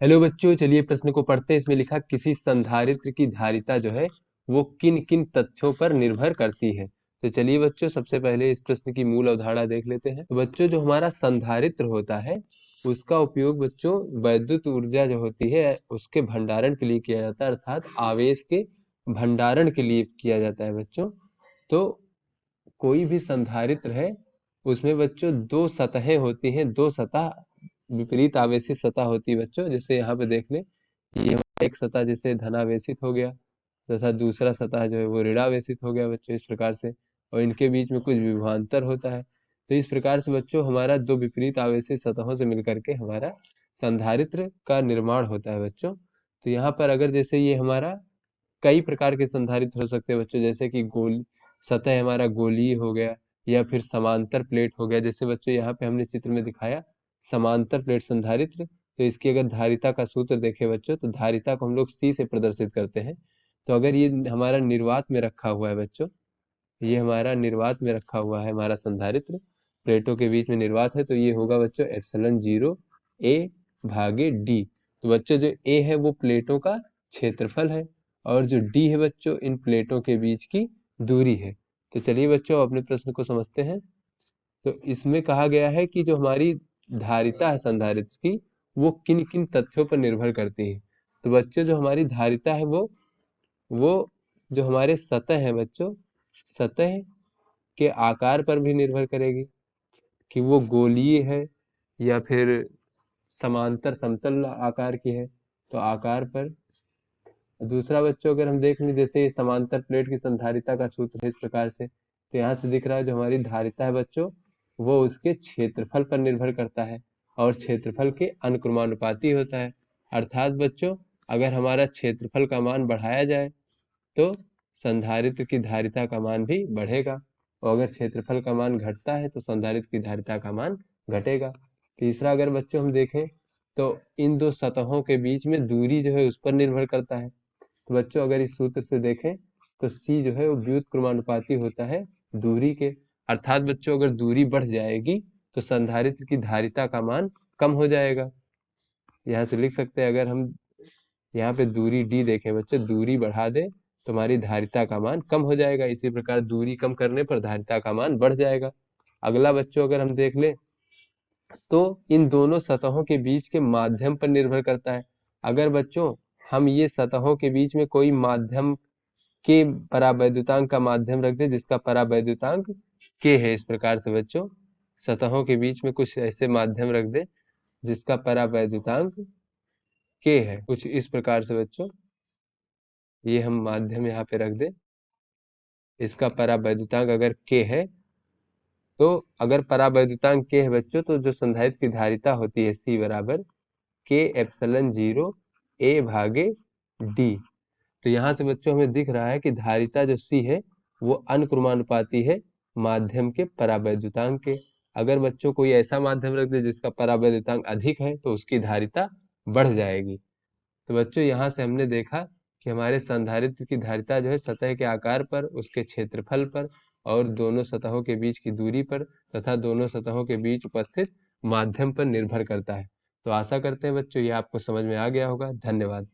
Hello बच्चों, चलिए प्रश्न को पढ़ते हैं। इसमें लिखा किसी संधारित्र की धारिता जो है वो किन किन तथ्यों पर निर्भर करती है। तो चलिए बच्चों, सबसे पहले इस प्रश्न की मूल अवधारणा देख लेते हैं। तो बच्चों, जो हमारा संधारित्र होता है उसका उपयोग बच्चों वैद्युत ऊर्जा जो होती है उसके भंडारण के लिए किया जाता है, अर्थात आवेश के भंडारण के लिए किया जाता है बच्चों। तो कोई भी संधारित्र है उसमें बच्चों दो सतहें होती हैं, दो सतह विपरीत आवेशित सतह होती है बच्चों। जैसे यहाँ पे देख लें, ये हमारा एक सतह जैसे धनावेशित हो गया तथा दूसरा सतह जो है वो ऋणावेशित हो गया बच्चों, इस प्रकार से। और इनके बीच में कुछ विभवांतर होता है। तो इस प्रकार से बच्चों हमारा दो विपरीत आवेशित सतहों से मिलकर के हमारा संधारित्र का निर्माण होता है बच्चों। तो यहाँ पर अगर जैसे ये हमारा कई प्रकार के संधारित्र हो सकते हैं बच्चों, जैसे कि गोल सतह हमारा गोलीय हो गया या फिर समांतर प्लेट हो गया। जैसे बच्चों यहाँ पे हमने चित्र में दिखाया समांतर प्लेट संधारित्र। तो इसकी अगर धारिता का सूत्र देखें बच्चों, तो धारिता को हम लोग C से प्रदर्शित करते हैं। तो अगर ये हमारा निर्वात में रखा हुआ है बच्चों, ये हमारा निर्वात में रखा हुआ है हमारा संधारित्र, प्लेटों के बीच में निर्वात है, तो ये होगा बच्चों ε0 A भागे D। तो बच्चों जो A है वो प्लेटों का क्षेत्रफल है और जो D है बच्चों इन प्लेटों के बीच की दूरी है। तो चलिए बच्चों अपने प्रश्न को समझते हैं। तो इसमें कहा गया है कि जो हमारी धारिता है संधारित्र की वो किन किन तथ्यों पर निर्भर करती है। तो बच्चों जो हमारी धारिता है वो जो हमारे सतह है बच्चों, सतह के आकार पर भी निर्भर करेगी कि वो गोलीय है या फिर समांतर समतल आकार की है, तो आकार पर। दूसरा बच्चों अगर हम देख लें, जैसे समांतर प्लेट की संधारिता का सूत्र है इस प्रकार से, तो यहाँ से दिख रहा है जो हमारी धारिता है बच्चों वो उसके क्षेत्रफल पर निर्भर करता है और क्षेत्रफल के अनुक्रमानुपाती होता है। अर्थात बच्चों अगर हमारा क्षेत्रफल का मान बढ़ाया जाए तो संधारित्र की धारिता का मान भी बढ़ेगा, और अगर क्षेत्रफल का मान घटता है तो संधारित्र की धारिता का मान घटेगा। तीसरा अगर बच्चों हम देखें तो इन दो सतहों के बीच में दूरी जो है उस पर निर्भर करता है। तो बच्चों अगर इस सूत्र से देखें तो C जो है वो व्युत्क्रमानुपाती होता है दूरी के। अर्थात बच्चों अगर दूरी बढ़ जाएगी तो संधारित्र की धारिता का मान कम हो जाएगा। यहाँ से लिख सकते हैं, अगर हम यहाँ पे दूरी D देखें बच्चों, दूरी बढ़ा दे तो हमारी धारिता का मान कम हो जाएगा। इसी प्रकार दूरी कम करने पर धारिता का मान बढ़ जाएगा। अगला बच्चों अगर हम देख ले तो इन दोनों सतहों के बीच के माध्यम पर निर्भर करता है। अगर बच्चों हम ये सतहों के बीच में कोई माध्यम के परावैद्युतांक का माध्यम रख दे जिसका परावैद्युतांक k है, इस प्रकार से बच्चों सतहों के बीच में कुछ ऐसे माध्यम रख दे जिसका परावैद्युतांक k है, कुछ इस प्रकार से बच्चों ये हम माध्यम यहाँ पे रख दे, इसका परावैद्युतांक अगर k है, तो अगर परावैद्युतांक k है बच्चों तो जो संधारित्र की धारिता होती है C बराबर k ε0 A भागे D। तो यहाँ से बच्चों हमें दिख रहा है कि धारिता जो C है वो अनुक्रमानुपाती है माध्यम के परावैद्युतांक के। अगर बच्चों कोई ऐसा माध्यम रख दे जिसका परावैद्युतांक अधिक है तो उसकी धारिता बढ़ जाएगी। तो बच्चों यहाँ से हमने देखा कि हमारे संधारित्र की धारिता जो है सतह के आकार पर, उसके क्षेत्रफल पर और दोनों सतहों के बीच की दूरी पर तथा दोनों सतहों के बीच उपस्थित माध्यम पर निर्भर करता है। तो आशा करते हैं बच्चों ये आपको समझ में आ गया होगा। धन्यवाद।